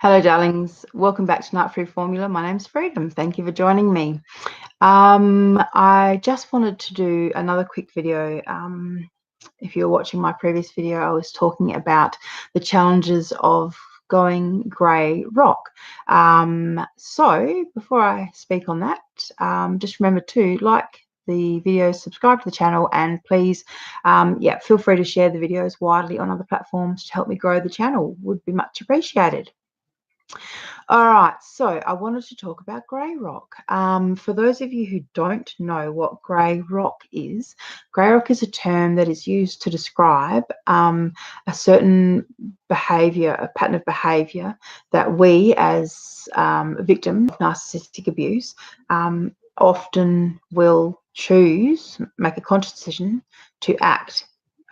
Hello, darlings. Welcome back to Narc Free Formula. My name's Freedom. Thank you for joining me. I just wanted to do another quick video. If you're watching my previous video, I was talking about the challenges of going grey rock. So before I speak on that, just remember to like the video, subscribe to the channel, and please feel free to share the videos widely on other platforms to help me grow the channel. Would be much appreciated. All right, so I wanted to talk about grey rock. For those of you who don't know what grey rock is a term that is used to describe a certain behaviour, a pattern of behaviour that we as victims of narcissistic abuse often will choose, make a conscious decision to act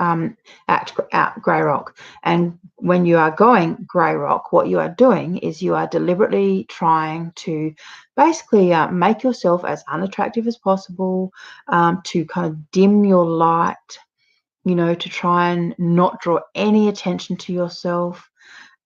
out grey rock. And when you are going grey rock, what you are doing is you are deliberately trying to basically make yourself as unattractive as possible, to kind of dim your light, to try and not draw any attention to yourself,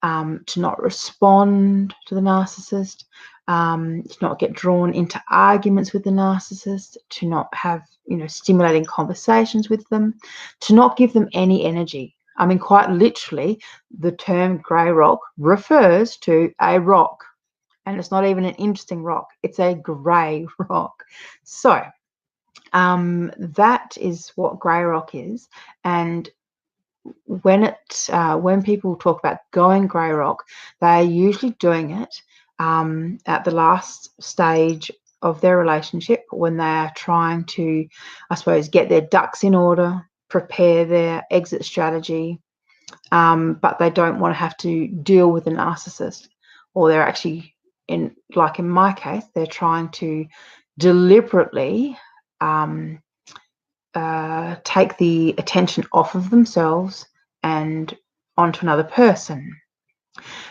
to not respond to the narcissist, to not get drawn into arguments with the narcissist, to not have stimulating conversations with them, to not give them any energy. I mean, quite literally, the term grey rock refers to a rock, and it's not even an interesting rock, it's a grey rock. So that is what grey rock is. And when people talk about going grey rock, they're usually doing it at the last stage of their relationship, when they are trying to, I suppose, get their ducks in order, prepare their exit strategy, but they don't want to have to deal with a narcissist. Or they're actually, like in my case, they're trying to deliberately take the attention off of themselves and onto another person.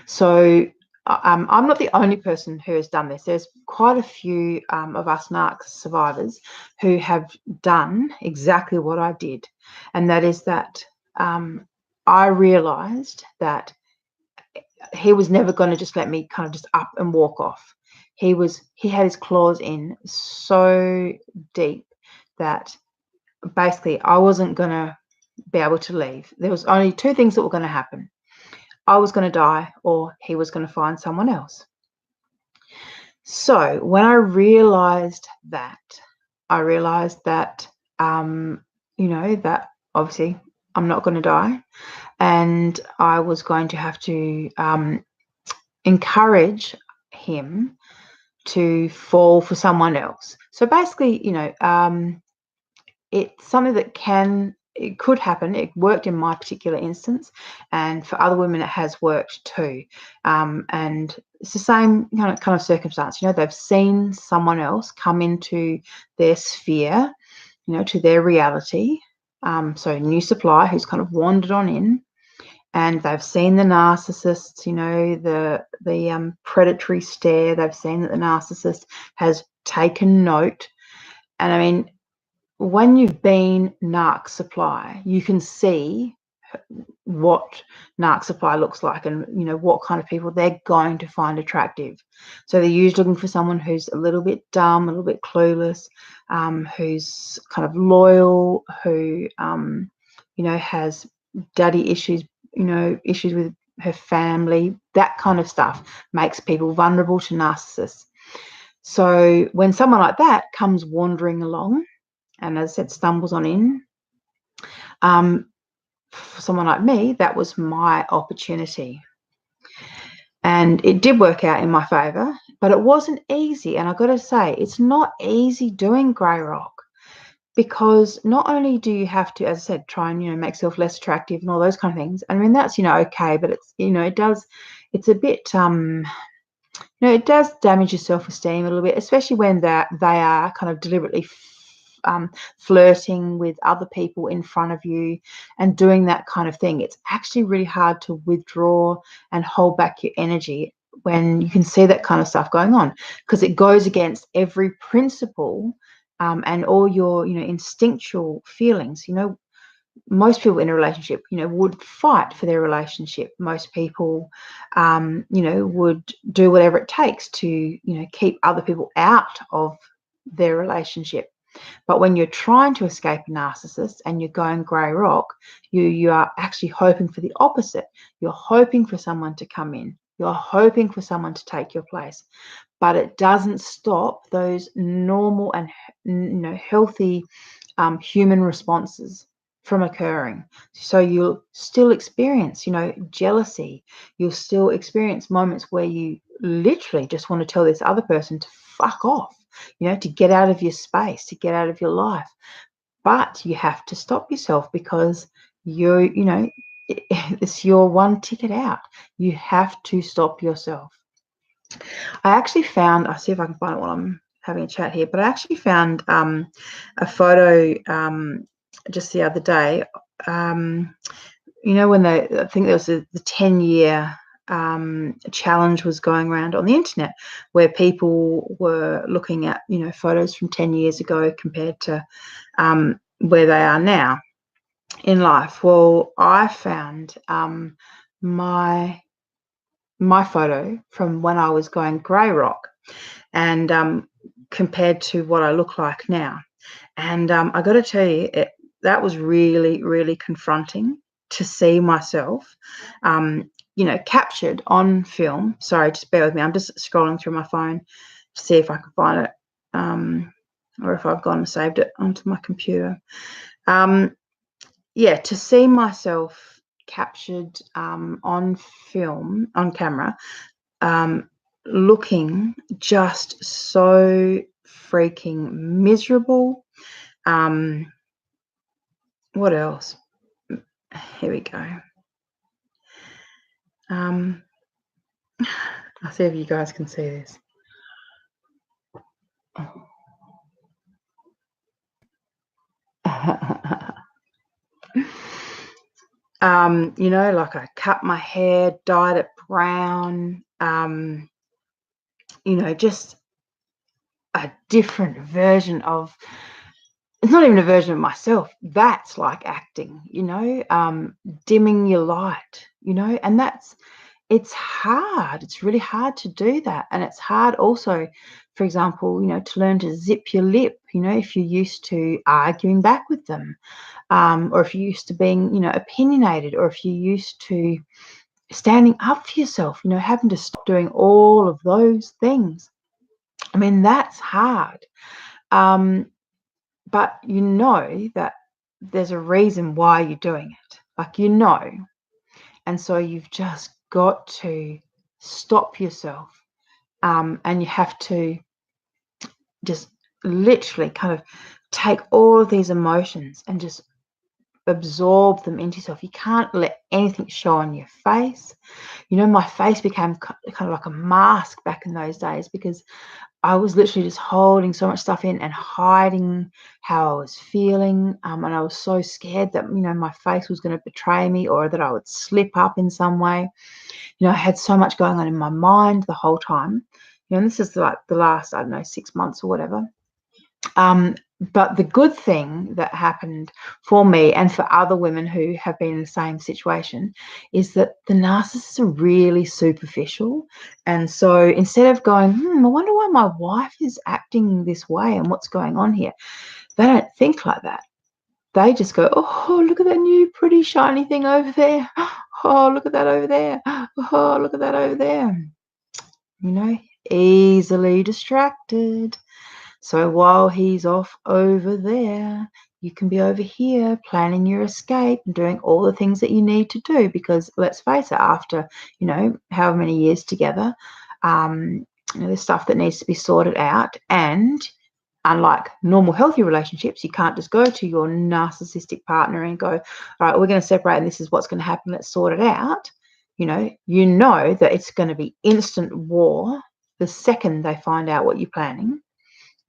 So I'm not the only person who has done this. There's quite a few of us narc survivors who have done exactly what I did, and that is that I realized that he was never going to just let me kind of just up and walk off. He had his claws in so deep that basically I wasn't going to be able to leave. There was only two things that were going to happen. I was going to die, or he was going to find someone else. So when I realized that, that obviously I'm not going to die, and I was going to have to encourage him to fall for someone else. So basically, it's something that it could happen. It worked in my particular instance, and for other women it has worked too. And it's the same kind of circumstance. They've seen someone else come into their sphere, to their reality. So new supply who's kind of wandered on in, and they've seen the narcissist, the predatory stare. They've seen that the narcissist has taken note. And I mean, when you've been narc supply, you can see what narc supply looks like, and what kind of people they're going to find attractive. So they're usually looking for someone who's a little bit dumb, a little bit clueless, who's kind of loyal, who has daddy issues, issues with her family. That kind of stuff makes people vulnerable to narcissists. So when someone like that comes wandering along, and as I said, stumbles on in, for someone like me, that was my opportunity. And it did work out in my favour, but it wasn't easy. And I've got to say, it's not easy doing grey rock, because not only do you have to, as I said, try and make yourself less attractive and all those kind of things. I mean, that's okay, but it's it's a bit it does damage your self-esteem a little bit, especially when they are kind of deliberately flirting with other people in front of you and doing that kind of thing. It's actually really hard to withdraw and hold back your energy when you can see that kind of stuff going on, because it goes against every principle and all your instinctual feelings. most people in a relationship, would fight for their relationship. Most people, would do whatever it takes to, keep other people out of their relationship. But when you're trying to escape a narcissist and you're going grey rock, you are actually hoping for the opposite. You're hoping for someone to come in. You're hoping for someone to take your place. But it doesn't stop those normal and healthy human responses from occurring. So you'll still experience, jealousy. You'll still experience moments where you literally just want to tell this other person to fuck off, to get out of your space, to get out of your life. But you have to stop yourself because it's your one ticket out. You have to stop yourself. I actually found, I'll see if I can find it while I'm having a chat here, but I actually found a photo just the other day. When I think there was the 10-year challenge was going around on the internet, where people were looking at photos from 10 years ago compared to where they are now in life. Well, I found my photo from when I was going grey rock, and compared to what I look like now. And I got to tell you, that was really, really confronting to see myself, captured on film. Sorry, just bear with me. I'm just scrolling through my phone to see if I can find it, or if I've gone and saved it onto my computer. To see myself captured on film, on camera, looking just so freaking miserable. What else? Here we go. I'll see if you guys can see this. Like I cut my hair, dyed it brown, just a different version of, it's not even a version of myself. That's like acting, dimming your light, and it's hard. It's really hard to do that. And it's hard also, for example, to learn to zip your lip, if you're used to arguing back with them, or if you're used to being, opinionated, or if you're used to standing up for yourself, having to stop doing all of those things. I mean, that's hard. But that there's a reason why you're doing it. Like, and so you've just got to stop yourself, and you have to just literally kind of take all of these emotions and just absorb them into yourself. You can't let anything show on your face. My face became kind of like a mask back in those days, because I was literally just holding so much stuff in and hiding how I was feeling. And I was so scared that, my face was going to betray me, or that I would slip up in some way. I had so much going on in my mind the whole time. And this is like the last, 6 months or whatever. But the good thing that happened for me and for other women who have been in the same situation is that the narcissists are really superficial. And so instead of going, I wonder why my wife is acting this way and what's going on here, they don't think like that. They just go, oh, look at that new pretty shiny thing over there. Oh, look at that over there. Oh, look at that over there. Easily distracted. So while he's off over there, you can be over here planning your escape and doing all the things that you need to do, because let's face it, after, however many years together, there's stuff that needs to be sorted out. And unlike normal healthy relationships, you can't just go to your narcissistic partner and go, all right, we're going to separate and this is what's going to happen. Let's sort it out. That it's going to be instant war the second they find out what you're planning.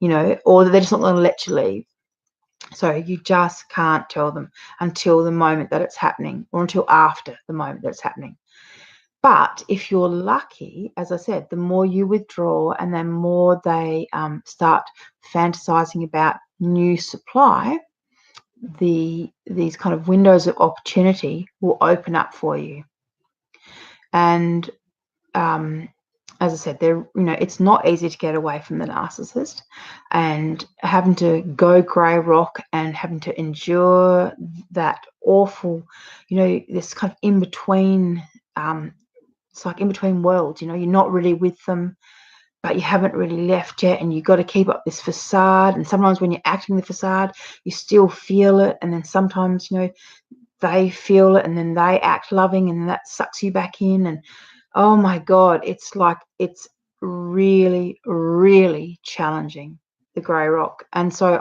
Or they're just not going to let you leave. So you just can't tell them until the moment that it's happening, or until after the moment that it's happening. But if you're lucky, as I said, the more you withdraw and the more they start fantasizing about new supply, these kind of windows of opportunity will open up for you. And as I said, it's not easy to get away from the narcissist, and having to go grey rock and having to endure that awful, this kind of in between. It's like in between worlds. You're not really with them, but you haven't really left yet, and you've got to keep up this facade. And sometimes when you're acting the facade, you still feel it, and then sometimes they feel it, and then they act loving, and that sucks you back in. And oh my God, it's really, really challenging, the grey rock. And so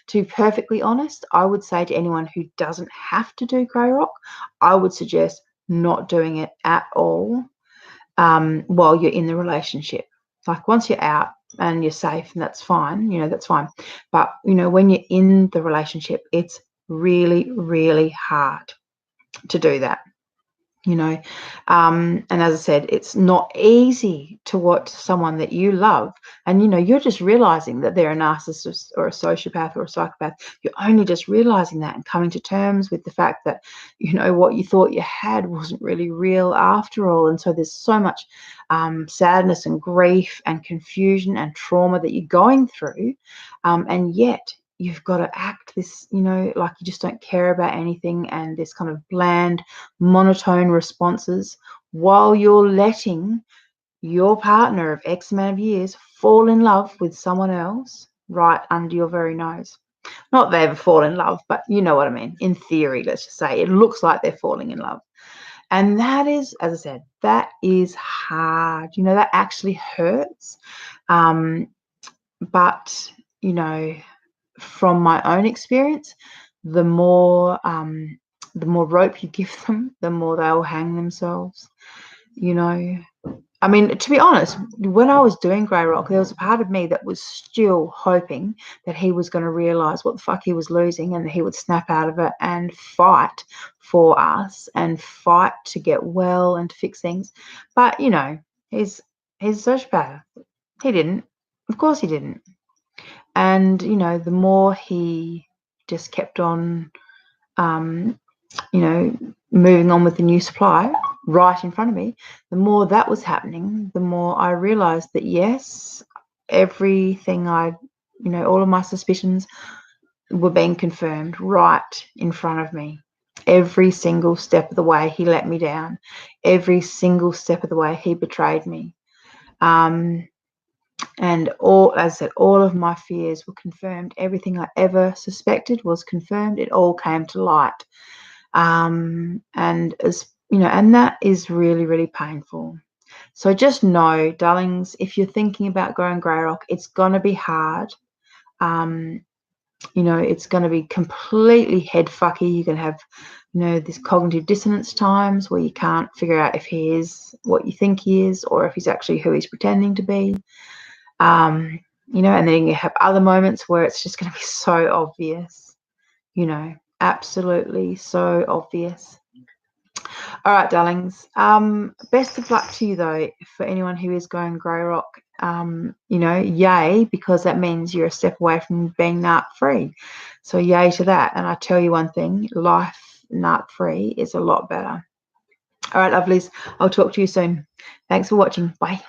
to be perfectly honest, I would say to anyone who doesn't have to do grey rock, I would suggest not doing it at all while you're in the relationship. Like once you're out and you're safe, and that's fine, that's fine. But, when you're in the relationship, it's really, really hard to do that. And as I said, it's not easy to watch someone that you love, and you're just realizing that they're a narcissist or a sociopath or a psychopath. You're only just realizing that and coming to terms with the fact that what you thought you had wasn't really real after all. And so there's so much sadness and grief and confusion and trauma that you're going through, and yet you've got to act this, like you just don't care about anything, and this kind of bland, monotone responses, while you're letting your partner of X amount of years fall in love with someone else right under your very nose. Not they ever fall in love, but you know what I mean. In theory, let's just say it looks like they're falling in love. And that is, as I said, that is hard. That actually hurts. But, from my own experience, the more rope you give them, the more they'll hang themselves. I mean, to be honest, when I was doing grey rock, there was a part of me that was still hoping that he was going to realize what the fuck he was losing, and that he would snap out of it and fight for us and fight to get well and to fix things. But he's a sociopath. He didn't. Of course he didn't. And the more he just kept on moving on with the new supply right in front of me, the more that was happening, the more I realized that yes, everything all of my suspicions were being confirmed right in front of me. Every single step of the way he let me down. Every single step of the way he betrayed me. And as I said, all of my fears were confirmed. Everything I ever suspected was confirmed. It all came to light. And that is really, really painful. So just know, darlings, if you're thinking about going grey rock, it's going to be hard. It's going to be completely head fucky. You're going to have, this cognitive dissonance times where you can't figure out if he is what you think he is, or if he's actually who he's pretending to be. And then you have other moments where it's just going to be so obvious, absolutely so obvious. All right, darlings. Best of luck to you, though, for anyone who is going grey rock. Yay, because that means you're a step away from being narc free. So yay to that. And I tell you one thing, life narc free is a lot better. All right, lovelies. I'll talk to you soon. Thanks for watching. Bye.